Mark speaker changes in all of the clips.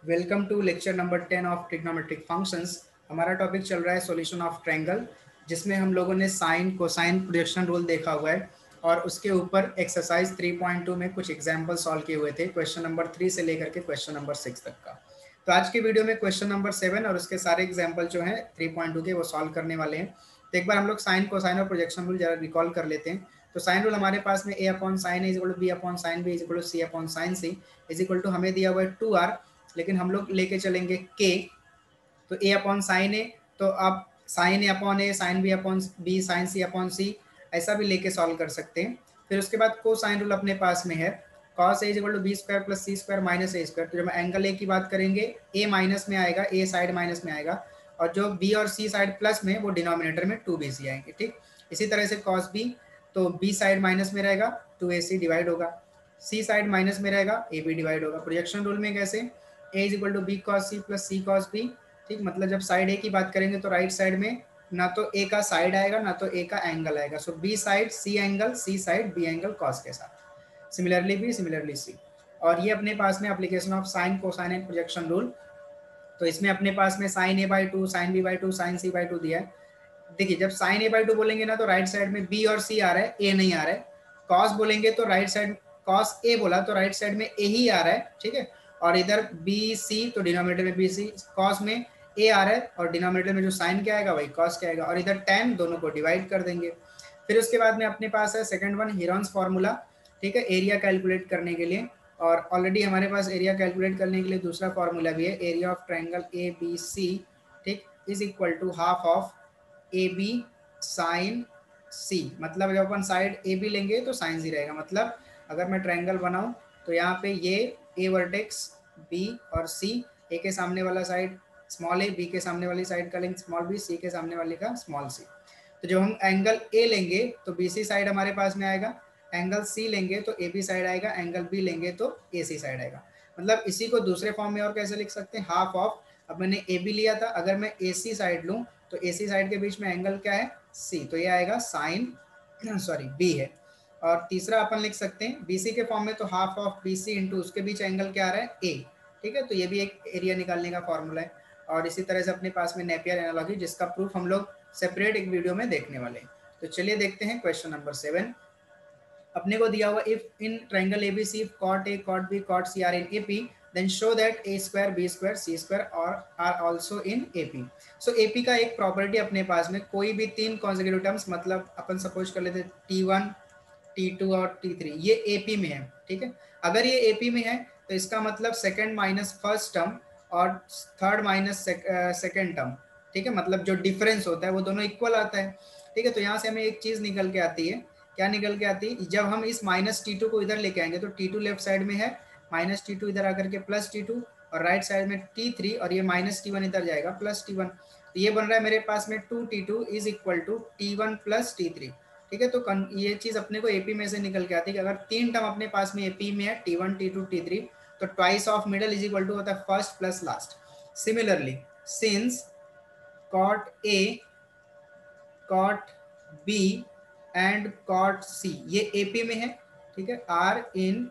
Speaker 1: Welcome to lecture number 10 of trigonometric functions. हमारा topic चल रहा है सॉल्यूशन ऑफ ट्रायंगल, जिसमें हम लोगों ने साइन कोसाइन प्रोजेक्शन रूल देखा हुआ है और उसके ऊपर एक्सरसाइज 3.2 में कुछ एग्जांपल सॉल्व किए हुए थे, क्वेश्चन नंबर 3 से लेकर के क्वेश्चन नंबर 6 तक का। तो आज के वीडियो में क्वेश्चन नंबर 7 और उसके सारे एग्जाम्पल जो हैं 3.2 के वो सॉल्व करने वाले हैं। तो एक बार हम लोग साइन कोसाइन और प्रोजेक्शन रूल जरा रिकॉल कर लेते हैं। तो साइन रूल हमारे पास में a upon sine A is equal to B upon sine B is equal to C upon sine C is equal to हमें दिया हुआ है 2r, लेकिन हम लोग लेके चलेंगे k। तो a अपॉन साइन ए, तो आप sine A upon A, sine B upon B, sine C upon C ऐसा भी लेके सॉल्व कर सकते हैं। फिर उसके बाद कोसाइन रूल अपने पास में है cos a is equal to B square plus C square minus A square. तो जब एंगल ए की बात करेंगे a माइनस में आएगा, a साइड माइनस में आएगा, और जो b और c साइड प्लस में वो डिनोमिनेटर में 2bc आएंगे। ठीक, इसी तरह से cos b, तो b साइड माइनस में रहेगा 2ac डिवाइड होगा, c साइड माइनस में रहेगा ab डिवाइड होगा। प्रोजेक्शन रूल में कैसे a is equal to B cos C plus C cos B. ठीक, मतलब जब साइड ए की बात करेंगे तो राइट साइड में ना तो ए का साइड आएगा ना तो ए का एंगल आएगा। सो बी साइड सी एंगल, सी साइड बी एंगल कॉस के साथ, सिमिलरली बी सिमिलरली सी। और ये अपने पास में application of sine cosine and projection rule. तो इसमें अपने पास में sine A by two, sine B by two, sine C by two दिया है। देखिए जब साइन ए बाई टू बोलेंगे ना तो राइट साइड में बी और सी आ रहा है, ए नहीं आ रहा है। कॉस बोलेंगे तो राइट साइड, कॉस ए बोला तो राइट साइड में ए ही आ रहा है। ठीक है, और इधर बी सी तो डिनोमिनेटर में बी सी, कॉस में ए आ रहा है और डिनोमिनेटर में जो साइन क्या आएगा वही कॉस क्या आएगा, और इधर टेन दोनों को डिवाइड कर देंगे। फिर उसके बाद में अपने पास है सेकंड वन, हीरोन्स फार्मूला। ठीक है, एरिया कैलकुलेट करने के लिए, और ऑलरेडी हमारे पास एरिया कैलकुलेट करने के लिए दूसरा फार्मूला भी है, area of triangle A B C, ठीक, is equal to half of A B sine C. मतलब जब अपन साइड ए बी लेंगे तो साइन सी रहेगा। मतलब अगर मैं ट्रायंगल बनाऊं तो यहाँ पे ये ए वर्टेक्स बी और सी, ए के सामने वाला साइड स्मॉल ए, बी के सामने वाली साइड का लेंगे स्मॉल बी, सी के सामने वाली का स्मॉल सी। तो जब हम एंगल ए लेंगे तो बी सी साइड हमारे पास में आएगा, एंगल सी लेंगे तो ए बी साइड आएगा, एंगल बी लेंगे तो ए सी साइड आएगा। मतलब इसी को दूसरे फॉर्म में और कैसे लिख सकते हैं, हाफ ऑफ, अब मैंने ए बी लिया था, अगर मैं ए सी साइड लूँ तो ए सी साइड के बीच में एंगल क्या है, सी, तो ये आएगा साइन सॉरी बी है। और तीसरा अपन लिख सकते हैं बी सी के फॉर्म में, तो half of B C into उसके बीच एंगल क्या आ रहा है, ए। ठीक है, तो ये भी एक एरिया निकालने का फॉर्मूला है। और इसी तरह से अपने पास में नेपियर एनालॉजी, जिसका प्रूफ हम लोग सेपरेट एक वीडियो में देखने वाले हैं। तो चलिए देखते हैं क्वेश्चन नंबर 7। अपने को दिया हुआ if in triangle ABC cot A cot B cot C are in AP, then show that A square B square C square और are also in AP. So AP का एक प्रॉपर्टी अपने पास में, कोई भी तीन कॉन्सेक्यूटिव टर्म्स, मतलब अपन सपोज कर लेते T1 T2 और T3, ये एपी में है। ठीक है, अगर ये एपी में है तो इसका मतलब सेकंड माइनस फर्स्ट टर्म और थर्ड माइनस सेकंड टर्म, ठीक है, मतलब जो डिफरेंस होता है वो दोनों इक्वल आता है। ठीक है, तो यहाँ से हमें एक चीज निकल के आती है, क्या निकल के आती है, जब हम इस माइनस T2 को इधर लेके आएंगे तो T2 लेफ्ट साइड में है, माइनस T2 इधर आकर के प्लस T2, और राइट साइड में T3, और ये माइनस T1 इधर जाएगा प्लस T1। तो ये बन रहा है मेरे पास में 2T2 is equal to T1 plus T3। ठीक है, तो ये चीज अपने को एपी में से निकल के आती है कि अगर तीन टर्म अपने पास में एपी में है, T1 T2 T3, तो twice of middle is equal to होता है first plus last. Similarly since cot A cot B and cot C ये एपी में है, ठीक है, आर इन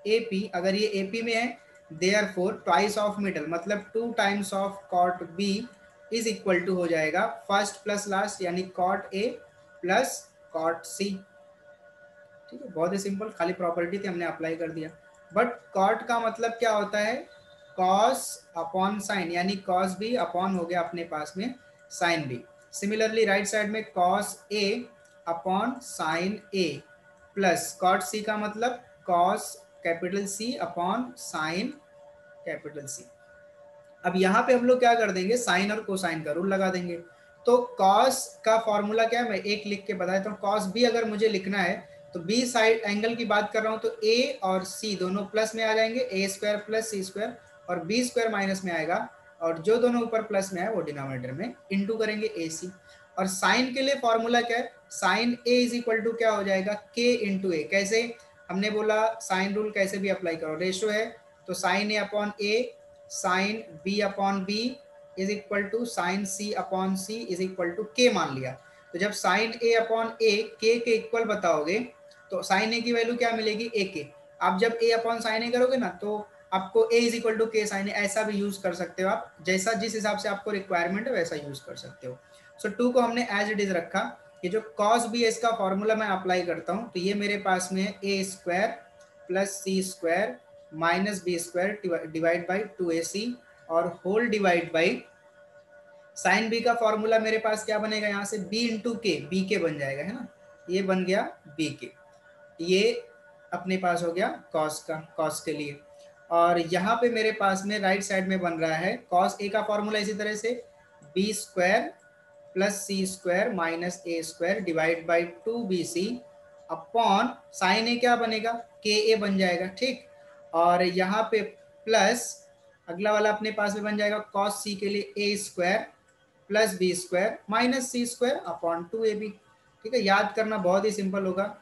Speaker 1: एपी, अगर ये एपी में है देयरफॉर ट्वाइस ऑफ मिडल, मतलब two times of cot B is equal to हो जाएगा फर्स्ट प्लस लास्ट, यानी cot A plus cot C. ठीक है, बहुत ही सिंपल, खाली प्रॉपर्टी थी हमने अप्लाई कर दिया। बट कॉट का मतलब क्या होता है, कॉस अपॉन साइन, यानी कॉस बी अपॉन हो गया अपने पास में sine B. Similarly right side में cos A upon sine A plus cot C का मतलब cos capital C upon sine capital C. अब यहाँ पे हम लोग क्या कर देंगे, साइन और कोसाइन का रूल लगा देंगे। तो कॉस का फॉर्मूला क्या है, मैं एक लिख के बता देता हूँ। कॉस बी अगर मुझे लिखना है तो बी साइड एंगल की बात कर रहा हूँ तो ए और सी दोनों प्लस में आ जाएंगे, ए स्क्वायर प्लस सी स्क्वायर, और बी स्क्वायर माइनस में आएगा, और जो दोनों ऊपर प्लस में है वो डिनोमिनेटर में इंटू करेंगे ए सी। और साइन के लिए फॉर्मूला क्या है, sine A is equal to क्या हो जाएगा, के इंटू ए। कैसे, हमने बोला साइन रूल कैसे भी अप्लाई करो, रेशो है तो sine A upon A sine B upon B is equal to sine C upon C is equal to के मान लिया। तो जब साइन ए अपॉन ए के इक्वल बताओगे तो साइन ए की वैल्यू क्या मिलेगी, ए के। आप जब ए अपॉन साइन ए करोगे ना तो आपको a इज इक्वल टू के साइन ऐसा भी यूज कर सकते हो आप, जैसा जिस हिसाब से आपको रिक्वायरमेंट है वैसा यूज कर सकते हो। सो 2 को हमने एज इट इज रखा। ये जो cos b है इसका फॉर्मूला मैं अप्लाई करता हूँ, तो ये मेरे पास में a square plus C square minus B square divide by 2ac और whole divide by sine B का फॉर्मूला मेरे पास क्या बनेगा, यहाँ से b इंटू के, बी के बन जाएगा, है ना, ये बन गया b के। ये अपने पास हो गया कॉस का, कॉस के लिए। और यहाँ पे मेरे पास में राइट साइड में बन रहा है कॉस ए का फॉर्मूला इसी तरह से B square plus C square minus A square divide by 2bc upon sine A क्या बनेगा, के ए बन जाएगा, ठीक। और यहाँ पे प्लस अगला वाला अपने पास में बन जाएगा कॉस सी के लिए A square plus B square minus C square upon 2ab। ठीक है, याद करना बहुत ही सिंपल होगा।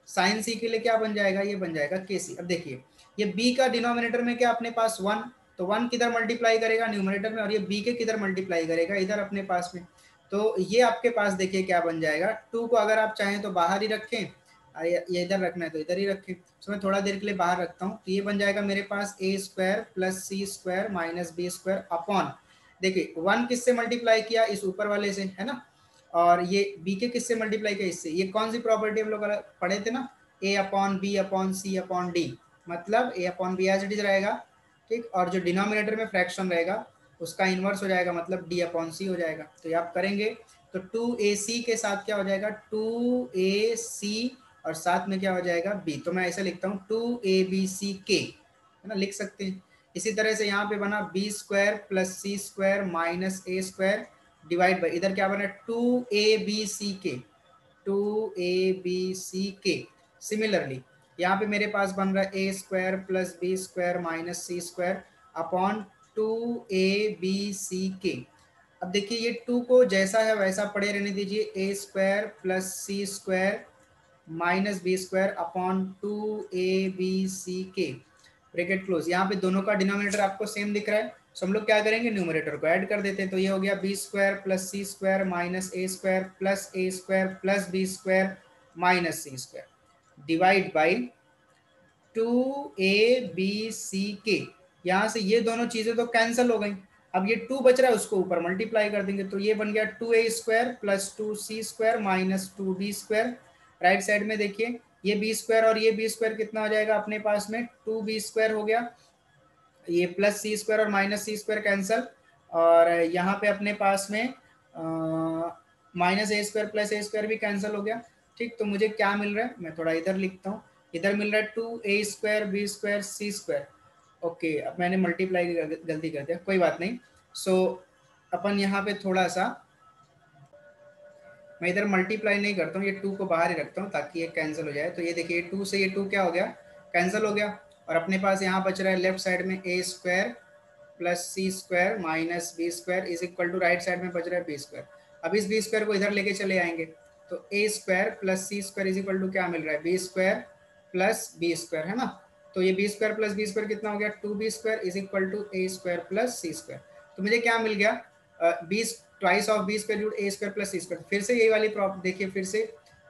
Speaker 1: साइन सी के लिए क्या बन जाएगा, ये बन जाएगा के सी। अब देखिए ये b का डिनोमिनेटर में क्या अपने पास 1, तो 1 किधर मल्टीप्लाई करेगा न्यूमरेटर में, और ये b के किधर मल्टीप्लाई करेगा इधर अपने पास में। तो ये आपके पास देखिए क्या बन जाएगा, 2 को अगर आप चाहें तो बाहर ही रखें, ये इधर रखना है तो इधर ही रखें। तो मैं थोड़ा देर के लिए बाहर रखता हूँ, तो ये बन जाएगा मेरे पास A square plus C square minus B square upon, देखिए 1 किससे मल्टीप्लाई किया, इस ऊपर वाले से, है ना, और ये b के किससे मल्टीप्लाई किया, इससे। ये कौन सी प्रॉपर्टी हम लोग पढ़े थे ना, a upon B upon C upon D, मतलब a upon B as it is रहेगा, ठीक। और जो डिनोमिनेटर में फ्रैक्शन रहेगा उसका इन्वर्स हो जाएगा, मतलब d अपॉन सी हो जाएगा। तो ये आप करेंगे तो 2ac के साथ क्या हो जाएगा 2ac और साथ में क्या हो जाएगा b, तो मैं ऐसा लिखता हूँ 2abck, है ना, लिख सकते हैं। इसी तरह से यहाँ पे बना B square plus C square minus A square divide by, इधर क्या बना 2abck, 2abck। सिमिलरली यहाँ पे मेरे पास बन रहा है A square plus B square minus C square upon 2abck। अब देखिए ये 2 को जैसा है वैसा पड़े रहने दीजिए, A square plus C square minus B square upon 2abck bracket close. यहाँ पे दोनों का डिनोमिनेटर आपको सेम दिख रहा है, सो हम लोग क्या करेंगे न्यूमरेटर को ऐड कर देते हैं। तो ये हो गया B square plus C square minus A square plus B square minus C square divide by 2abck। यहाँ से ये दोनों चीजें तो कैंसिल हो गई, अब ये 2 बच रहा है उसको ऊपर मल्टीप्लाई कर देंगे, तो ये बन गया 2a square plus 2c square minus 2b square. Right side में देखिए ये बी स्क्वायर और ये बी स्क्वायर कितना हो जाएगा अपने पास में 2b स्क्वायर हो गया, ये प्लस सी स्क्वायर और माइनस सी स्क्वायर कैंसल, और यहाँ पे अपने पास में minus A square plus A square भी कैंसिल हो गया, ठीक। तो मुझे क्या मिल रहा है, मैं थोड़ा इधर लिखता हूँ, इधर मिल रहा है 2a square B square C square. Okay, अब मैंने मल्टीप्लाई गलती कर दिया, कोई बात नहीं। सो अपन यहाँ पे थोड़ा सा, मैं इधर मल्टीप्लाई नहीं करता हूँ, ये 2 को बाहर ही रखता हूँ ताकि ये कैंसिल हो जाए। तो ये देखिए 2 से ये 2 क्या हो गया, कैंसिल हो गया, और अपने पास यहाँ बच रहा है लेफ्ट साइड में A square plus C square minus B square is equal to right side में बच रहा है बी स्क्वायर। अब इस बी स्क्वायर को इधर लेके चले आएंगे, तो A square plus C square is equal to क्या मिल रहा है B square plus B square, है ना। तो ये B square plus B square कितना हो गया 2b square is equal to A square plus C square. तो मुझे क्या मिल गया, B twice of B square root A square plus C square. फिर से यही वाली प्रॉब्लम देखिए, फिर से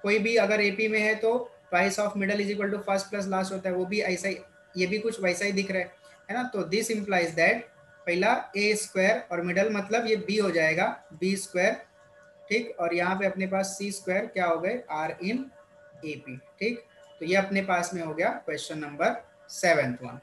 Speaker 1: कोई भी अगर एपी में है तो twice of middle is equal to first plus last होता है, वो भी ऐसा ही, ये भी कुछ वैसा ही दिख रहा है ना। तो दिस इंप्लाइज दैट पहला ए स्क्वायर और मिडल मतलब ये बी हो जाएगा बी स्क्वायर, ठीक। और यहाँ पे अपने पास सी स्क्वायर क्या हो गए आर इन ए पी, ठीक। तो ये अपने पास में हो गया question number 7th one.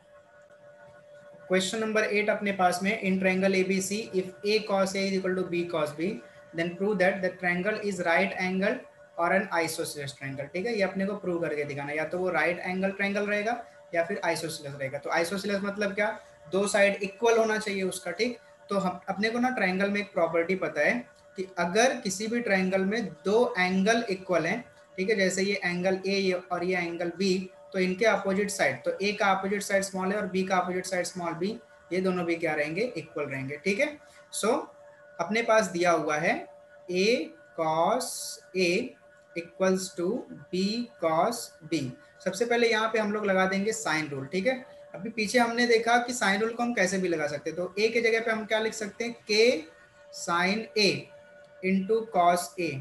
Speaker 1: Question number 8 अपने पास में, in triangle ABC if A cos a is equal to B cos b then prove that the triangle is right angle और एन आइसोसेलेस ट्रायंगल। ठीक है, ये अपने को प्रूव करके दिखाना, या तो वो राइट एंगल ट्रायंगल रहेगा या फिर आइसोसेलेस रहेगा। तो आइसोसेलेस मतलब क्या, दो साइड इक्वल होना चाहिए उसका, ठीक। तो हम अपने को ना ट्रायंगल में एक प्रॉपर्टी पता है कि अगर किसी भी ट्रायंगल में दो एंगल इक्वल हैं, ठीक है, जैसे ये एंगल ए और ये एंगल बी, तो इनके अपोजिट साइड, तो ए का अपोजिट साइड स्मॉल है और बी का अपोजिट साइड स्मॉल बी, ये दोनों भी क्या रहेंगे इक्वल रहेंगे, ठीक है। सो अपने पास दिया हुआ है a cos a equals to b cos b। सबसे पहले यहाँ पे हम लोग लगा देंगे साइन रूल, ठीक है। अभी पीछे हमने देखा कि साइन रूल को हम कैसे भी लगा सकते हैं, तो a के जगह पे हम क्या लिख सकते हैं k sine a into cos a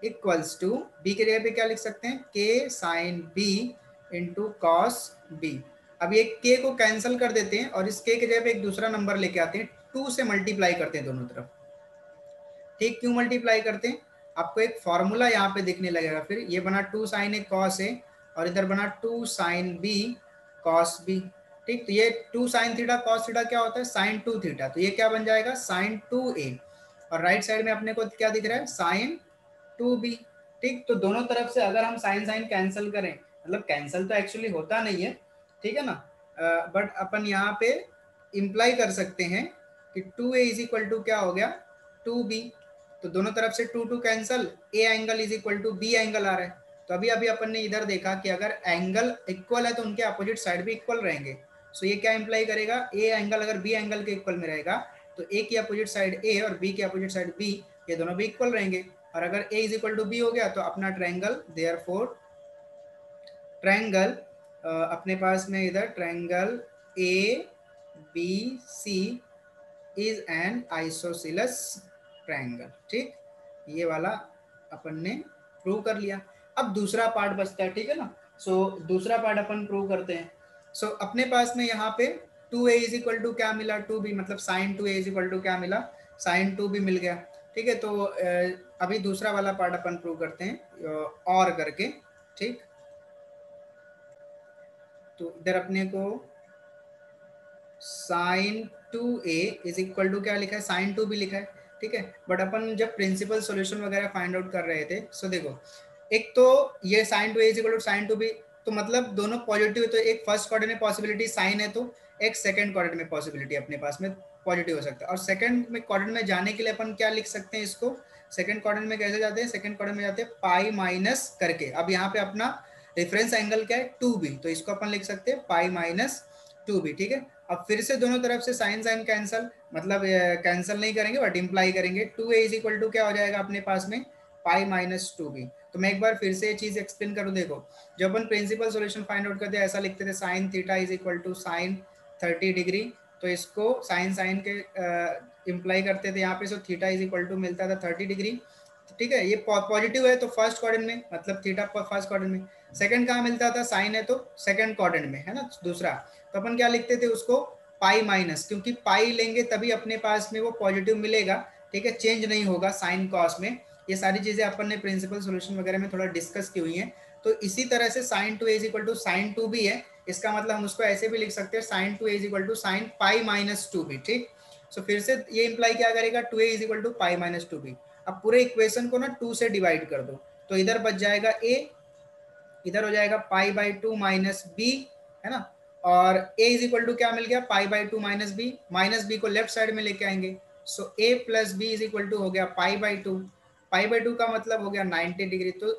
Speaker 1: equals to b के जगह पे क्या लिख सकते हैं k sine b into cos b। अब ये k को कैंसिल कर देते हैं और इस k के जगह पे एक दूसरा नंबर लेके आते हैं, 2 से मल्टीप्लाई करते हैं दोनों तरफ। ठीक, क्यों मल्टीप्लाई करते हैं? आपको एक फॉर्मूला यहाँ पे दिखने लगेगा, फिर ये बना 2 sin a cos a और इधर बना 2 sin b cos b। ठीक, तो ये 2 sin थीटा cos थीटा क्या होता है? sin 2 theta. तो ये क्या बन जाएगा? sin 2a। और राइट साइड में अपने को क्या दिख रहा है? sin 2b। ठीक, तो दोनों तरफ से अगर हम साइन साइन कैंसिल करें, मतलब कैंसिल तो एक्चुअली होता नहीं है, ठीक है ना, बट अपन यहाँ पे इम्प्लाई कर सकते हैं कि 2a इज इक्वल टू क्या हो गया? 2b। तो दोनों तरफ से 2 cancel, a angle is equal to b angle आ रहा है। तो अभी अभी अपन ने इधर देखा कि अगर एंगल इक्वल है तो उनके अपोजिट साइड भी इक्वल रहेंगे। सो ये क्या इंप्लाई करेगा? a एंगल अगर b एंगल के इक्वल में रहेगा तो a की अपोजिट साइड a और b की अपोजिट साइड b, ये दोनों भी इक्वल रहेंगे। और अगर a is equal to b हो गया तो अपना ट्रायंगल, देयरफॉर ट्रायंगल अपने पास में इधर triangle A B C is an isosceles triangle. ठीक, ये वाला अपन ने प्रूव कर लिया। अब दूसरा पार्ट बचता है, ठीक है ना। सो दूसरा पार्ट अपन प्रूव करते हैं। सो अपने पास में यहाँ पे 2a इज इक्वल टू क्या मिला? 2b, मतलब sign 2a is equal to क्या मिला? साइन 2b मिल गया। ठीक है, तो अभी दूसरा वाला पार्ट अपन प्रूव करते हैं और करके। ठीक, तो इधर अपने को sign 2a is equal to क्या लिखा है? साइन 2b लिखा है। ठीक है, बट अपन जब प्रिंसिपल सॉल्यूशन वगैरह फाइंड आउट कर रहे थे, सो देखो, एक तो ये sine 2a is equal to sine 2b, तो मतलब दोनों पॉजिटिव, तो एक फर्स्ट क्वाड्रेंट में पॉसिबिलिटी साइन है, तो एक सेकंड क्वाड्रेंट में पॉसिबिलिटी अपने पास में पॉजिटिव हो सकता है। और सेकंड में क्वाड्रेंट में जाने के लिए अपन क्या लिख सकते हैं इसको? सेकंड क्वाड्रेंट में कैसे जाते हैं? सेकंड क्वाड्रेंट में जाते हैं पाई माइनस करके। अब यहाँ पे अपना रेफरेंस एंगल क्या है? 2b, तो इसको अपन लिख सकते हैं पाई माइनस 2b। ठीक है, अब फिर से दोनों तरफ से साइन साइन कैंसल, मतलब कैंसल नहीं करेंगे बट इंप्लाई करेंगे। 2a इज इक्वल टू क्या हो जाएगा अपने पास में? पाई माइनस 2b। तो मैं एक बार फिर से ये चीज एक्सप्लेन करूँ। देखो, जब अपन प्रिंसिपल सॉल्यूशन फाइंड आउट करते हैं ऐसा लिखते थे, sine theta is equal to sine 30 degree, तो इसको साइन साइन के इंप्लाई करते थे यहाँ पे। So theta is equal to मिलता था 30 डिग्री। ठीक है, ये पॉजिटिव है तो फर्स्ट क्वाड्रेंट में, मतलब थीटा फर्स्ट क्वाड्रेंट में। सेकंड कहाँ मिलता था? साइन है तो सेकंड क्वाड्रेंट में, है ना, दूसरा। तो अपन क्या लिखते थे उसको? पाई माइनस, क्योंकि पाई लेंगे तभी अपने पास में वो पॉजिटिव मिलेगा। ठीक है, चेंज नहीं होगा साइन कॉस में। ये सारी चीजें अपन ने प्रिंसिपल सॉल्यूशन वगैरह में थोड़ा डिस्कस की हुई हैं। तो इसी तरह से sine 2a is equal to sine 2b है, इसका मतलब हम उसको ऐसे भी लिख सकते हैं, sine 2a is equal to sine pi minus 2b। ठीक, सो फिर से ये इंप्लाई क्या करेगा? 2a is equal to pi minus 2b। अब पूरे इक्वेशन को ना 2 से डिवाइड कर दो, तो इधर बच जाएगा a, इधर हो जाएगा पाई बाई 2 माइनस बी, है ना। और a इज इक्वल टू क्या मिल गया? Pi by 2 minus B, minus B को लेफ्ट साइड में लेके आएंगे। So a plus B is equal to हो गया पाई बाई 2। पाई बाई 2 का मतलब हो गया 90 डिग्री। तो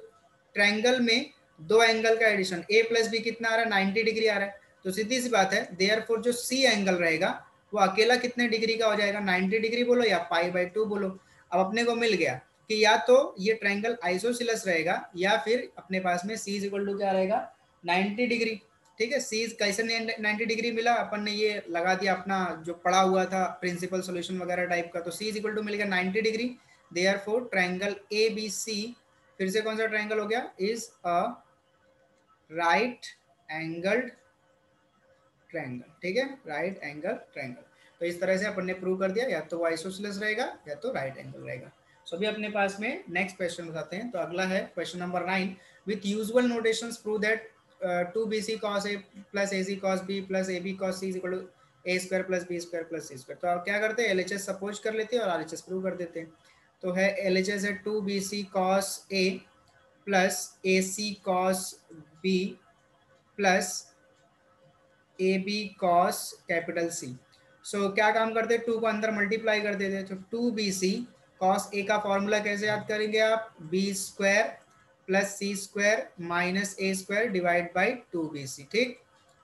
Speaker 1: ट्रायंगल में दो एंगल का एडिशन, a प्लस बी कितना आ रहा है? 90 डिग्री आ रहा है। तो सीधी सी बात है, देयरफॉर जो c एंगल रहेगा वो अकेला कितने डिग्री का हो जाएगा? 90 डिग्री बोलो या पाई बाई 2 बोलो। अब अपने को मिल गया कि या तो ये ट्रायंगल आइसोसेलेस रहेगा या फिर अपने पास में c इज इक्वल टू क्या रहेगा? 90 डिग्री। ठीक है, c कैसे 90 डिग्री मिला? अपन ने ये लगा दिया अपना जो पड़ा हुआ था प्रिंसिपल सॉल्यूशन वगैरह टाइप का। तो c इज इक्वल टू मिल गया 90 डिग्री। देयरफॉर ट्रायंगल ABC, फिर से कौन सा ट्रायंगल हो गया? Is a right angled triangle. ठीक है, राइट एंगल ट्रायंगल। तो इस तरह से अपन ने प्रूव कर दिया, या तो वो आइसोसेलेस रहेगा या तो राइट एंगल रहेगा। सो अभी अपने पास में नेक्स्ट क्वेश्चन बताते हैं। तो अगला है question number 9। With usual notations prove that 2bc cos a plus ac cos b plus ab cos c is equal to a square plus b square plus c square. तो आप क्या करते हैं? LHS सपोज कर लेते हैं और RHS prove कर देते हैं। तो है LHS है 2bc cos a plus ac cos b plus A B cos capital C. So क्या काम करते हैं? 2 को अंदर मल्टीप्लाई कर देते हैं। तो 2bc कॉस ए का फॉर्मूला कैसे याद करेंगे आप? B square plus C square minus A square divide by 2bc। ठीक,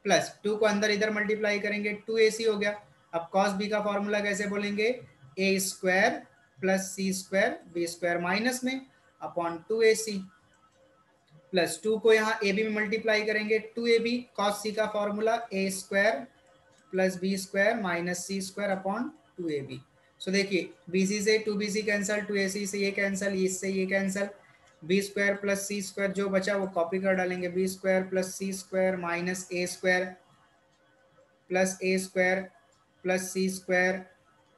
Speaker 1: प्लस 2 को अंदर इधर मल्टीप्लाई करेंगे, 2ac हो गया। अब कॉस बी का फॉर्मूला कैसे बोलेंगे? ए square plus C square B square minus में अपॉन 2ac, प्लस 2 को यहाँ ए बी में मल्टीप्लाई करेंगे, 2ab cos c का formula A square plus B square minus C square upon 2ab। So देखिए, bc से 2bc कैंसल, 2ac से ये कैंसल, इससे ये cancel, B square plus C square जो बचा वो कॉपी कर डालेंगे, B square plus C square minus A square plus A square plus C square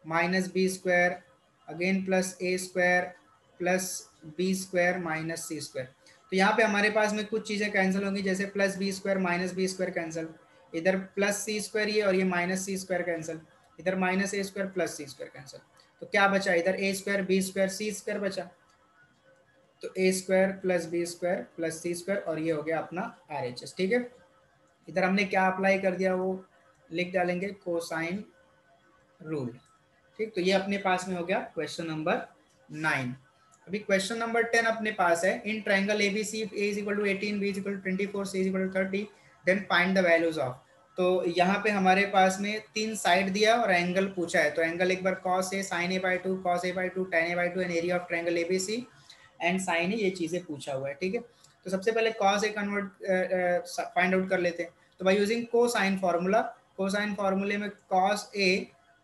Speaker 1: minus B square again plus A square plus B square minus C square. तो यहाँ पे हमारे पास में कुछ चीज़ें कैंसिल होंगी, जैसे plus B square minus B square cancel, इधर प्लस सी स्क्वायर ये और ये माइनस सी स्क्वायर कैंसिल, इधर minus A square plus C square cancel. तो क्या बचा, इधर A square B square C square बचा। तो A square plus B square plus C square और ये हो गया अपना आर एच एस। ठीक है, इधर हमने क्या अप्लाई कर दिया वो लिख डालेंगे, कोसाइन रूल। ठीक, तो ये अपने पास में हो गया क्वेश्चन नंबर 9। अभी क्वेश्चन नंबर 10 अपने पास है, in triangle ABC A is equal to 18 B is equal to 24 C is equal to 30 then find the values of. तो यहाँ पे हमारे पास में 3 साइड दिया और एंगल पूछा है। तो एंगल एक बार cos A sine A by two cos A by two tan A by two and area of triangle ABC and sine A, ये चीजें पूछा हुआ है। ठीक है, तो सबसे पहले cos A convert find out कर लेते हैं। तो by using cosine formula, cosine फार्मूले में कॉस ए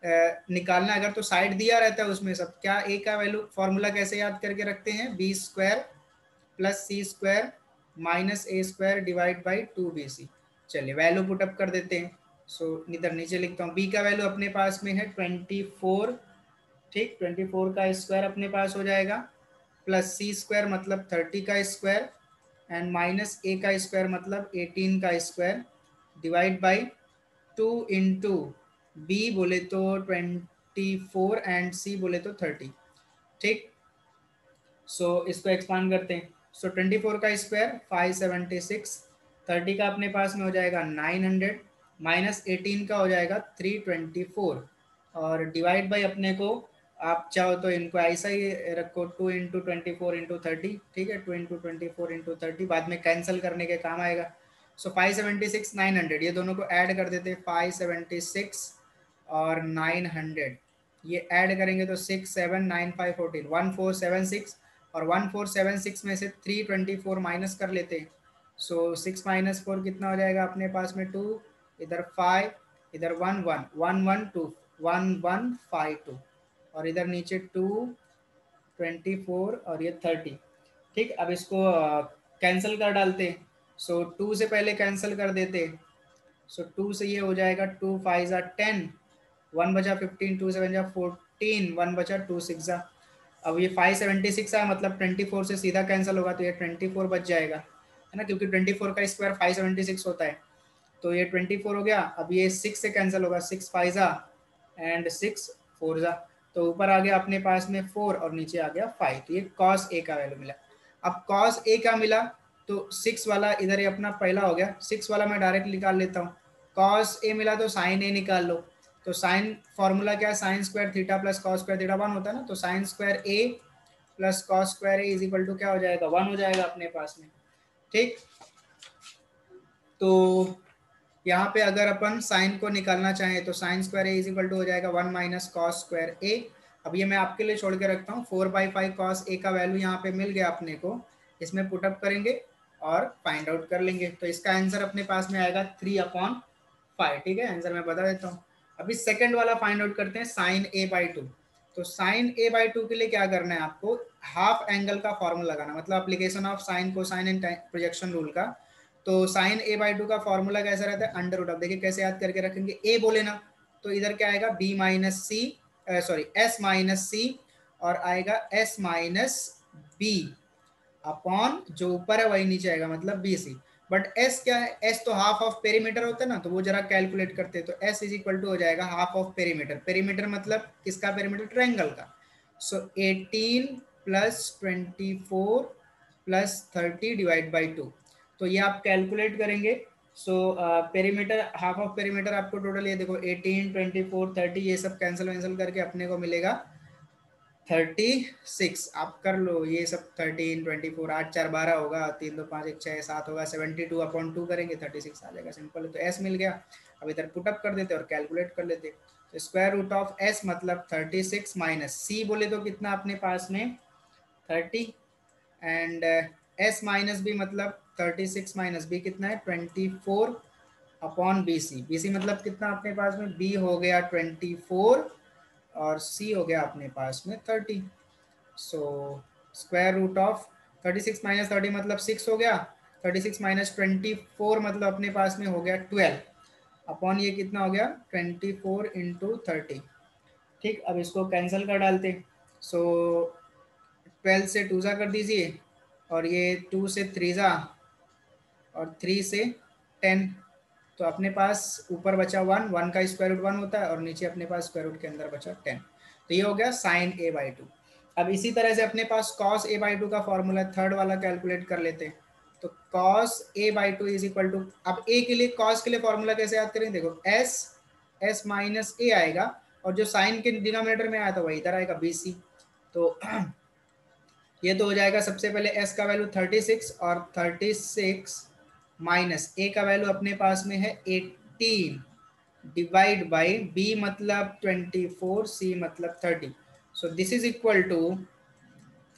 Speaker 1: निकालना, अगर तो साइड दिया रहता है उसमें सब क्या, ए का वैल्यू फॉर्मूला कैसे याद करके रखते हैं, B square plus C square minus A square divide by 2bc। चलिए वैल्यू पुटअप कर देते हैं। सो इधर नीचे लिखता हूँ, बी का वैल्यू अपने पास में है 24। ठीक, 24 का स्क्वायर अपने पास हो जाएगा, प्लस सी स्क्वायर मतलब 30 का स्क्वायर एंड माइनस ए का स्क्वायर मतलब 18 का square divide by 2 into B बोले तो 24 एंड सी बोले तो 30। ठीक, सो इसको एक्सपांड करते हैं। सो 24 का स्क्वायर 576, 30 का अपने पास में हो जाएगा 900 माइनस 18 का हो जाएगा 324 और डिवाइड बाई अपने को आप चाहो तो इनको ऐसा ही रखो 2 इंटू 24 इंटू 30। ठीक है, 2 इंटू 24 इंटू 30 बाद में कैंसिल करने के काम आएगा। सो 576 900 ये दोनों को ऐड कर देते हैं, 576 और 900 ये ऐड करेंगे तो 6 7 9 5 14 1476 और 1476 में से 324 माइनस कर लेते हैं। सो 6 माइनस 4 कितना हो जाएगा अपने पास में 2, इधर 5, इधर 1 1 1 1 2 1 1 5 2 और इधर नीचे 2 24 और ये 30। ठीक, अब इसको कैंसिल कर डालते हैं। सो 2 से पहले कैंसिल कर देते। सो 2 से ये हो जाएगा 2 5 10, 1 बचा 15, 2 7 जा 14, 1 बचा 2 6 जा। अब ये 576 है मतलब 24 से सीधा कैंसिल होगा तो ये 24 बच जाएगा, है ना, क्योंकि 24 का स्क्वायर 576 होता है। तो ये 24 हो गया। अब ये 6 से कैंसिल होगा, 6 5 जा एंड 6 4 जा। तो ऊपर आ गया अपने पास में 4 और नीचे आ गया 5। तो ये कॉस ए का वैल्यू मिला। अब कॉस ए का मिला तो 6 वाला इधर ये अपना पहला हो गया, 6 वाला मैं डायरेक्ट निकाल लेता हूँ। कॉस ए मिला तो साइन ए निकाल लो। तो साइन फॉर्मूला क्या है, sine square theta plus cos square theta 1 होता है ना। तो sine square A plus cos square A is equal to क्या हो जाएगा, 1 हो जाएगा अपने पास में। ठीक, तो यहाँ पे अगर अपन साइन को निकालना चाहें तो sine square A is equal to हो जाएगा 1 माइनस कॉस स्क्वायर ए। अब ये मैं आपके लिए छोड़ के रखता हूँ, 4/5 कॉस ए का वैल्यू यहाँ पे मिल गया अपने को, इसमें पुटअप करेंगे और फाइंड आउट कर लेंगे। तो इसका आंसर अपने पास में आएगा 3/5। ठीक है, आंसर मैं बता देता हूँ। अभी सेकंड वाला फाइंड आउट करते हैं, साइन ए बाई टू। तो साइन ए बाई टू के लिए क्या करना है आपको, हाफ एंगल का फॉर्मूला लगाना, मतलब application of sine cosine and projection rule का। तो साइन ए बाई टू का फॉर्मूला कैसा रहता है, अंडर रूट। अब देखिए कैसे याद करके रखेंगे, ए बोले ना तो इधर क्या आएगा, बी माइनस सी, सॉरी एस माइनस सी और आएगा एस माइनस बी अपॉन जो ऊपर है वही नीचे आएगा, मतलब बी सी। बट एस क्या है, एस तो हाफ ऑफ पेरीमीटर होता है ना, तो वो जरा कैलकुलेट करते हैं। तो एस इज इक्वल टू हो जाएगा हाफ ऑफ पेरीमीटर। पेरीमीटर मतलब किसका पेरीमीटर, ट्रायंगल का। सो 18 प्लस 24 प्लस 30 डिवाइड बाई 2। तो ये आप कैलकुलेट करेंगे। So perimeter, half of perimeter आपको टोटल ये देखो 18 24 30 ये सब कैंसिल वैंसिल करके अपने को मिलेगा 36। आप कर लो ये सब, 13 24 8 4 12 होगा, 3 2 5 1 6 7 होगा, 72/2 करेंगे 36 आ जाएगा, सिंपल है। तो एस मिल गया। अब इधर पुटअप कर देते और कैलकुलेट कर लेते। तो स्क्वायर रूट ऑफ एस मतलब 36 माइनस सी बोले तो कितना अपने पास में 30 एंड एस माइनस बी मतलब 36 माइनस बी कितना है 24 upon B C. B C मतलब कितना अपने पास में, बी हो गया 24 और सी हो गया अपने पास में 30। So square root of 36 minus 30 मतलब 6 हो गया, 36 माइनस 24 मतलब अपने पास में हो गया 12। अपॉन ये कितना हो गया 24 इंटू 30। ठीक, अब इसको कैंसिल कर डालते। सो 12 से 2 जा कर दीजिए, और ये 2 से 3 जा, और 3 से 10। तो अपने पास ऊपर बचा 1, 1 का स्क्वायर रूट 1 होता है, और नीचे अपने पास स्क्वायर रूट के अंदर बचा 10। तो ये हो गया साइन a/2। अब इसी तरह से अपने पास कॉस a/2 का फॉर्मूला थर्ड वाला कैलकुलेट कर लेते हैं। तो cos a/2 is equal to, अब a के लिए, कॉस के लिए फॉर्मूला कैसे याद करें, देखो s माइनस a आएगा, और जो साइन के डिनोमिनेटर में आया था वही इधर आएगा bc। तो ये तो हो जाएगा, सबसे पहले s का वैल्यू 36, और 36 माइनस a का वैल्यू अपने पास में है 18, डिवाइड बाई b मतलब 24, c मतलब 30। So this is equal to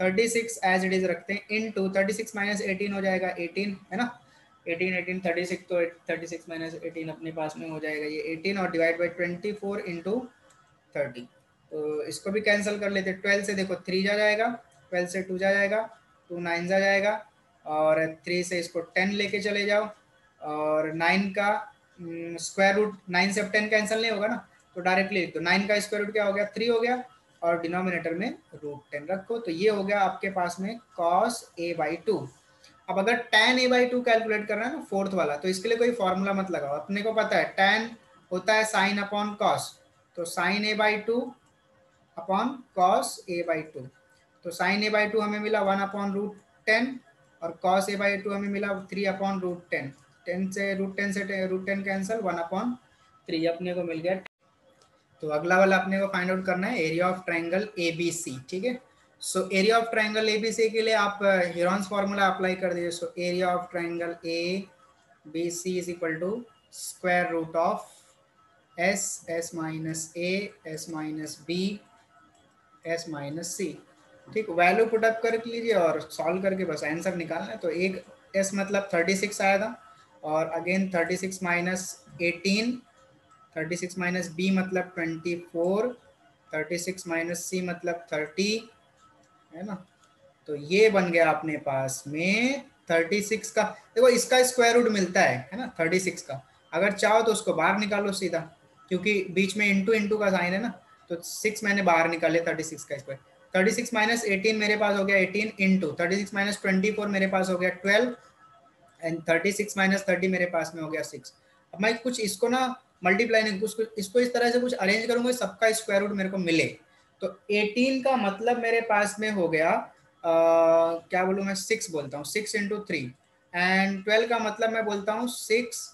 Speaker 1: 36 as it is रखते हैं, इनटू 36 माइनस 18 हो जाएगा 18, है ना। 18 36, तो 36 माइनस 18 अपने पास में हो जाएगा ये 18, और डिवाइड बाई 24 इंटू 30। तो इसको भी कैंसिल कर लेते हैं। 12 से देखो 3 जा जाएगा, 12 से 2 जा जाएगा, 2 9 जा जाएगा, और 3 से इसको 10 लेके चले जाओ, और 9 का स्क्वायर रूट, 9 से अब 10 कैंसिल नहीं होगा ना, तो डायरेक्टली लिख दो। 9 का स्क्वायर रूट क्या हो गया, 3 हो गया, और डिनोमिनेटर में √10 रखो। तो ये हो गया आपके पास में cos a/2। अब अगर tan a/2 कैलकुलेट करना है ना, फोर्थ वाला, तो इसके लिए कोई फॉर्मूला मत लगाओ, अपने को पता है tan होता है साइन अपॉन कॉस। तो sine a/2 upon cos a/2। तो साइन a/2 हमें मिला 1/√10, और कॉस a/2 हमें मिला 3/√10। 10 से √10 कैंसिल, 1/3 अपने को मिल गया। तो अगला वाला अपने को फाइंड आउट करना है एरिया ऑफ ट्राइंगल ABC। ठीक है, so area of triangle ABC के लिए आप हीरोन्स फॉर्मूला अप्लाई कर दीजिए। So area of triangle ABC is equal to square root of s minus a, s minus b, s minus c। ठीक, value put up कर लीजिए और solve करके बस आंसर निकालना है। तो एक s मतलब 36 आया था, और अगेन 36 माइनस 18, 36 माइनस बी मतलब 24, 36 माइनस सी मतलब 30, है ना। तो ये बन गया अपने पास में 36 का। देखो इसका स्क्वायर रूट मिलता है ना 36 का। अगर चाहो तो उसको बाहर निकालो सीधा, क्योंकि बीच में इंटू इंटू का साइन है ना। तो 6 मैंने बाहर निकाले 36 का स्क्वायर। 36 माइनस 18 मेरे पास हो गया 18, इंटू 36 माइनस 24 मेरे पास हो गया 12, एंड 36 माइनस 30 मेरे पास में हो गया 6। अब मैं कुछ इसको ना मल्टीप्लाई नहीं, कुछ इसको इस तरह से कुछ अरेंज करूंगा, सबका स्क्वायर रूट मेरे को मिले। तो 18 का मतलब मेरे पास में हो गया क्या बोलूँ मैं, 6 बोलता हूँ, 6 इंटू 3। एंड 12 का मतलब मैं बोलता हूँ 6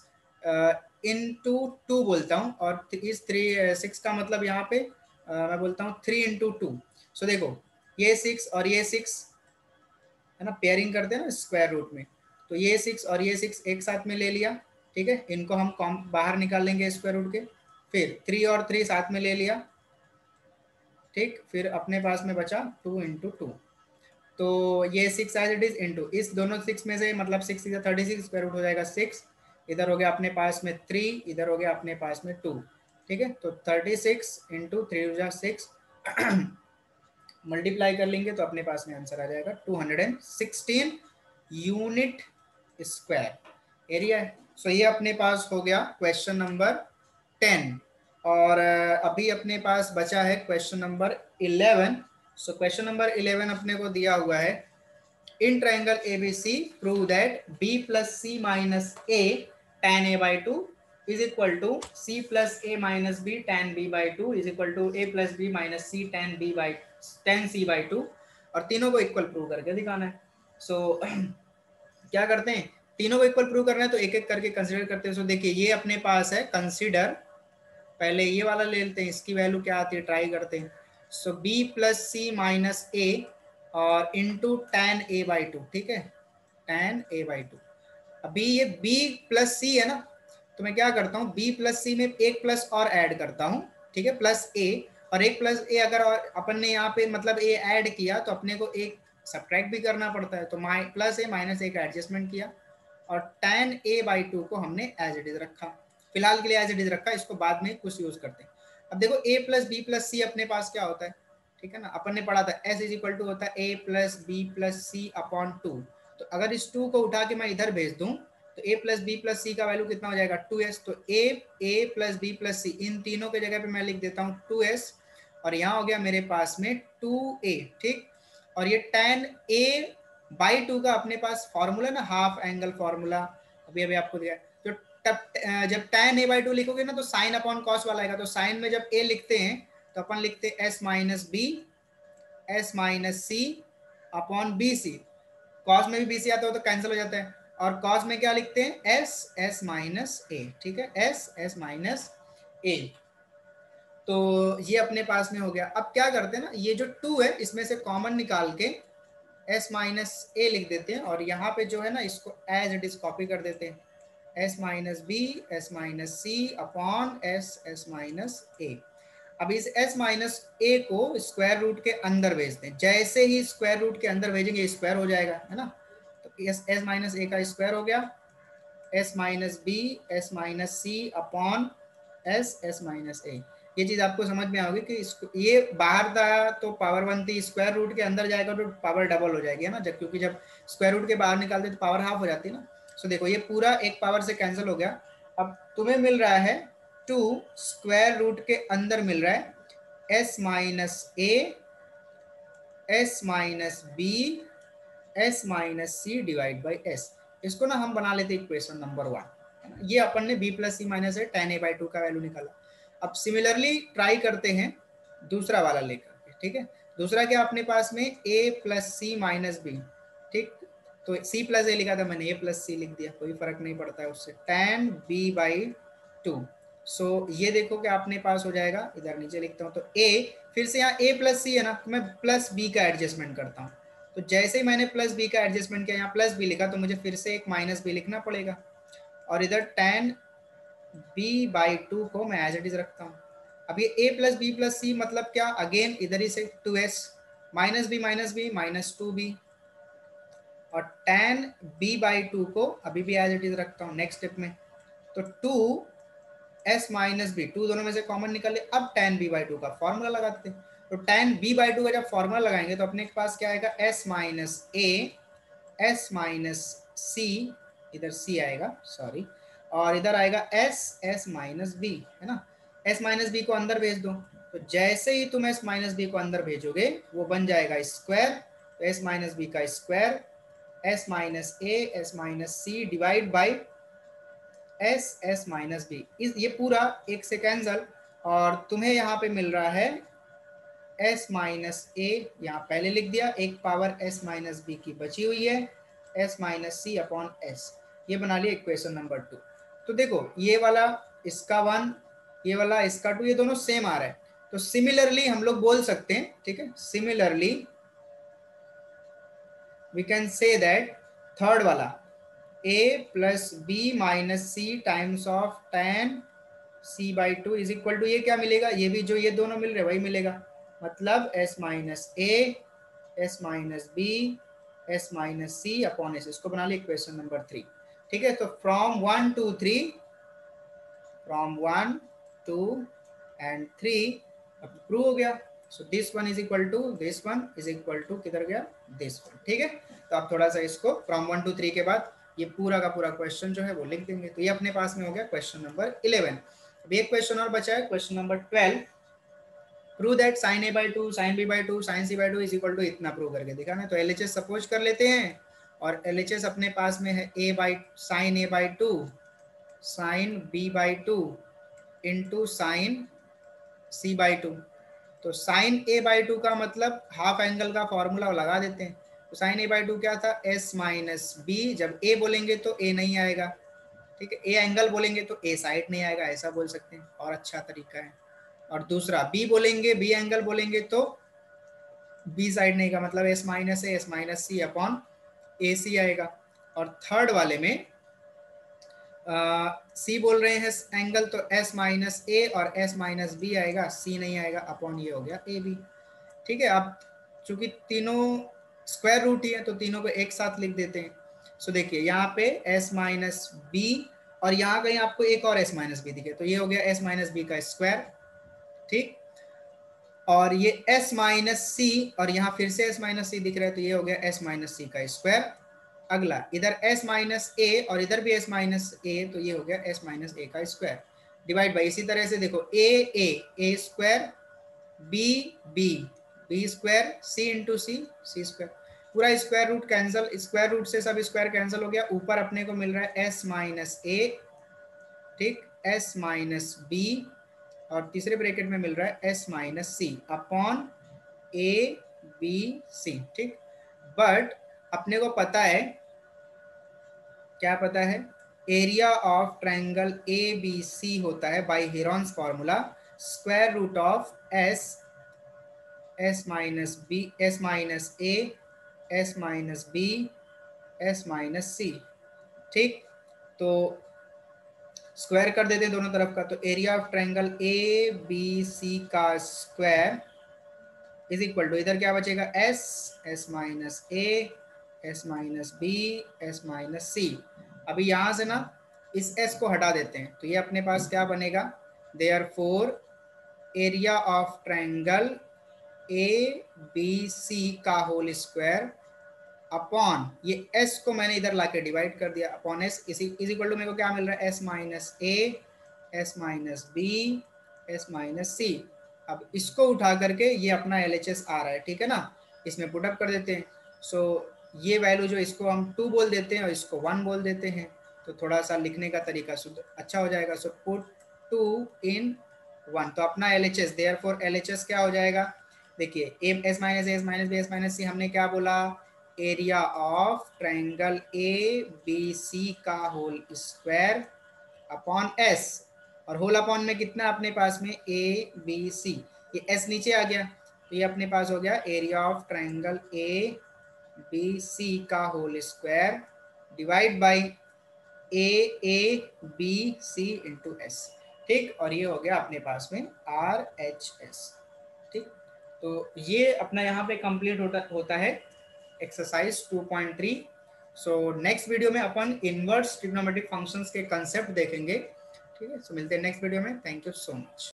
Speaker 1: इंटू 2 बोलता हूँ, और इस 6 का मतलब यहाँ पे मैं बोलता हूँ 3 इंटू 2। सो देखो ये 6 और ये 6, है ना, पेयरिंग करते हैं ना स्क्वायर रूट में। तो ये 6 और ये 6 एक साथ में ले लिया, ठीक है, इनको हम कॉम बाहर निकाल लेंगे स्क्वायर रूट के। फिर 3 और 3 साथ में ले लिया, ठीक, फिर अपने पास में बचा 2 इंटू 2। तो ये 6 एज इट इज इंटू इस दोनों 6 में से, मतलब 6 इधर 36, स्क्वायर रूट हो जाएगा 6, इधर हो गया अपने पास में 3, इधर हो गया अपने पास में 2। ठीक है, तो 36 इंटू 3 मल्टीप्लाई कर लेंगे तो अपने पास में आंसर आ जाएगा 216 यूनिट स्क्वायर एरिया है। सो ये अपने पास हो गया क्वेश्चन नंबर 10। और अभी अपने पास बचा है question number 11। So question number 11 अपने को दिया हुआ है, in triangle ABC prove that B plus C minus A tan A/2 is equal to C plus A minus B tan B/2 is equal to A plus B minus C tan C/2, और तीनों को equal prove करके दिखाना है। सो क्या करते हैं, तीनों को इक्वल प्रूव करना है, तो एक एक करके कंसीडर करते हैं। सो देखिए ये अपने पास है कंसीडर, पहले ये वाला ले लेते हैं, इसकी वैल्यू क्या आती है ट्राई करते हैं। सो B plus C minus A और इंटू tan A/2, ठीक है, tan A/2। अभी ये B प्लस C है ना, तो मैं क्या करता हूँ B प्लस C में एक प्लस और ऐड करता हूँ, ठीक है, प्लस A, और एक प्लस A अगर और अपन ने यहाँ पे मतलब A ऐड किया तो अपने को एक सब्ट्रैक्ट भी करना पड़ता है, तो प्लस A माइनस A का एडजस्टमेंट किया, और tan A/2 को हमने एज इट इज रखा, फिलहाल के लिए एज इट इज रखा, इसको बाद में कुछ यूज करते हैं। अब देखो A plus B plus C अपने पास क्या होता है, ठीक है ना, अपन ने पढ़ा था S इज इक्वल टू होता है A plus B plus C upon 2। तो अगर इस 2 को उठा के मैं इधर भेज दूं तो a प्लस बी प्लस सी का वैल्यू कितना हो जाएगा 2s। तो a प्लस बी प्लस सी, इन तीनों के जगह पे मैं लिख देता हूँ 2s, और यहाँ हो गया मेरे पास में 2a। ठीक, और ये tan a/2 का अपने पास फॉर्मूला ना, हाफ एंगल फॉर्मूला, अभी अभी आपको दिया। तो जब tan a/2 लिखोगे ना तो साइन अपॉन कॉस वाला आएगा। तो साइन में जब a लिखते हैं तो अपन लिखते हैं s minus B S minus C upon B C. Cos में भी बी सी आता हो तो कैंसिल हो जाता है, और कॉस में क्या लिखते हैं एस माइनस ए। ठीक है, एस माइनस ए। तो ये अपने पास में हो गया। अब क्या करते हैं ना, ये जो 2 है इसमें से कॉमन निकाल के s माइनस ए लिख देते हैं, और यहाँ पे जो है ना इसको एज इट इज कॉपी कर देते हैं, s minus B S minus C upon S minus A. अब इस s माइनस ए को स्क्वायर रूट के अंदर भेजते हैं। जैसे ही स्क्वायर रूट के अंदर भेजेंगे स्क्वायर हो जाएगा, है ना। तो s माइनस ए का स्क्वायर हो गया, s minus B S minus C upon S minus A. ये चीज आपको समझ में आओगी कि ये बाहर था तो पावर 1 थी, स्क्वायर रूट के अंदर जाएगा तो पावर डबल हो जाएगी, है ना। जब क्योंकि जब स्क्वायर रूट के बाहर निकालते तो पावर हाफ हो जाती है ना। सो देखो ये पूरा एक पावर से कैंसिल हो गया। अब तुम्हें मिल रहा है 2 स्क्वायर रूट के अंदर मिल रहा है s minus A S minus B S minus C divide by S. इसको ना हम बना लेते इक्वेशन नंबर 1। ये अपन ने b प्लस सी माइनस है tan a/2 का वैल्यू निकाला। अब सिमिलरली ट्राई करते हैं दूसरा वाला लेकर के। ठीक है, दूसरा क्या अपने पास में a plus C minus B. ठीक, तो c प्लस ए लिखा था मैंने, a प्लस सी लिख दिया, कोई फर्क नहीं पड़ता है उससे, tan b/2। सो ये देखो कि अपने पास हो जाएगा, इधर नीचे लिखता हूँ तो a, फिर से यहाँ a प्लस सी है ना, तो मैं प्लस b का एडजस्टमेंट करता हूँ। तो जैसे ही मैंने प्लस बी का एडजस्टमेंट किया, यहाँ प्लस बी लिखा, तो मुझे फिर से एक माइनस बी लिखना पड़ेगा, और इधर tan b/2 को मैं एज इट इज रखता हूँ। अब ये a प्लस बी प्लस सी मतलब क्या, अगेन इधर ही से 2s minus B minus 2b, और tan b/2 को अभी भी एज इट इज रखता हूँ नेक्स्ट स्टेप में। तो 2s माइनस बी, 2 दोनों में से कॉमन निकाले। अब tan b/2 का फॉर्मूला लगाते हैं। तो tan b/2 का जब फॉर्मूला लगाएंगे तो अपने पास क्या आएगा, s minus A S minus C, इधर c आएगा सॉरी, और इधर आएगा एस माइनस बी, है ना। s माइनस बी को अंदर भेज दो, तो जैसे ही तुम s माइनस बी को अंदर भेजोगे वो बन जाएगा स्क्वायर। तो s माइनस बी का square s minus A S minus C divide by S minus B. ये पूरा एक से कैंसल, और तुम्हें यहाँ पे मिल रहा है s माइनस ए, यहाँ पहले लिख दिया, एक पावर s माइनस बी की बची हुई है, s minus C upon s। ये बना लिया इक्वेशन नंबर 2। तो देखो ये वाला इसका 1, ये वाला इसका 2, ये दोनों सेम आ रहा है। तो सिमिलरली हम लोग बोल सकते हैं, ठीक है, similarly we can say that third वाला a plus B minus C times of tan c/2 is equal to, ये क्या मिलेगा, ये भी जो ये दोनों मिल रहे वही मिलेगा, मतलब s minus A S minus B S minus C upon S. इसको बना लिया इक्वेशन नंबर 3। ठीक है, तो फ्रॉम 1 2 3, फ्रॉम 1 2 एंड 3 अब प्रूव हो गया। So this one is equal to this one is equal to किधर गया, दिस वन। ठीक है, तो आप थोड़ा सा इसको फ्रॉम 1 2 3 के बाद ये पूरा का पूरा क्वेश्चन जो है वो लिख देंगे। तो ये अपने पास में हो गया क्वेश्चन नंबर 11। अब एक क्वेश्चन और बचा है, question number 12। Prove that sin a/2 sin b/2 sin c/2 is equal to, इतना प्रूव करके दिखाना है। तो LHS सपोज कर लेते हैं, और LHS अपने पास में है sin a/2 sin b/2 into sin c/2। तो sin a/2 का मतलब हाफ एंगल का फॉर्मूला लगा देते हैं। तो sin a/2 क्या था, s माइनस बी, जब a बोलेंगे तो a नहीं आएगा, ठीक है, a एंगल बोलेंगे तो a साइड नहीं आएगा, ऐसा बोल सकते हैं, और अच्छा तरीका है। और दूसरा b बोलेंगे, b एंगल बोलेंगे तो b साइड नहीं का, मतलब s minus A S minus C upon A C आएगा। और थर्ड वाले में सी बोल रहे हैं एंगल, तो s माइनस ए और s माइनस बी आएगा, c नहीं आएगा, अपॉन ये हो गया ए बी। ठीक है, अब चूंकि तीनों स्क्वायर रूट ही है तो तीनों को एक साथ लिख देते हैं। सो देखिए यहाँ पे s माइनस बी, और यहाँ कहीं आपको एक और s माइनस बी दिखे, तो ये हो गया s माइनस बी का स्क्वायर। ठीक, और ये s माइनस सी, और यहाँ फिर से s माइनस सी दिख रहा है, तो ये हो गया s माइनस सी का स्क्वायर। अगला इधर s माइनस ए और इधर भी s माइनस ए, तो ये हो गया s माइनस ए का स्क्वायर डिवाइड बाई, इसी तरह से देखो A square, B B B square, C into C C square, पूरा square root cancel, square root से सब स्क्वायर कैंसिल हो गया, ऊपर अपने को मिल रहा है s माइनस ए, ठीक, s माइनस बी, और तीसरे ब्रैकेट में मिल रहा है s minus C upon A B C, ठीक। बट अपने को पता है, क्या पता है, area of triangle A B C होता है by Heron's formula square root of S minus B, S minus A, S minus B, S minus C, ठीक। तो स्क्वायर कर देते हैं दोनों तरफ का, तो area of triangle A B C का स्क्वायर इज इक्वल टू, इधर क्या बचेगा, S, S minus A, S minus B, S minus C. अभी यहां से ना इस एस को हटा देते हैं, तो ये अपने पास क्या बनेगा, therefore area of triangle A B C का होल स्क्वायर अपॉन, ये एस को मैंने इधर लाके डिवाइड कर दिया अपॉन एस, इसी इज इक्वल टू मेरे को क्या मिल रहा है, S minus A, S minus B, S minus C. अब इसको उठा करके ये अपना LHS आ रहा है, ठीक है ना, इसमें पुटअप कर देते हैं। सो ये वैल्यू जो, इसको हम 2 बोल देते हैं और इसको 1 बोल देते हैं, तो थोड़ा सा लिखने का तरीका शुद्ध अच्छा हो जाएगा। सो पुट 2 इन 1, तो अपना LHS, देयरफॉर LHS क्या हो जाएगा, देखिए A S minus A, S minus B, S minus C, हमने क्या बोला, area of triangle A B C का होल स्क्वायर अपॉन एस, और होल अपॉन में कितना अपने पास में, ए बी सी, ये एस नीचे आ गया, तो ये अपने पास हो गया area of triangle A B C का whole square divide by A B C into S, ठीक। और ये हो गया अपने पास में RHS, ठीक। तो ये अपना यहाँ पे कंप्लीट होता है एक्सरसाइज 2.3। सो नेक्स्ट वीडियो में अपन इनवर्स ट्रिग्नोमेट्रिक फंक्शंस के कंसेप्ट देखेंगे, ठीक है। सो मिलते हैं नेक्स्ट वीडियो में, थैंक यू सो मच।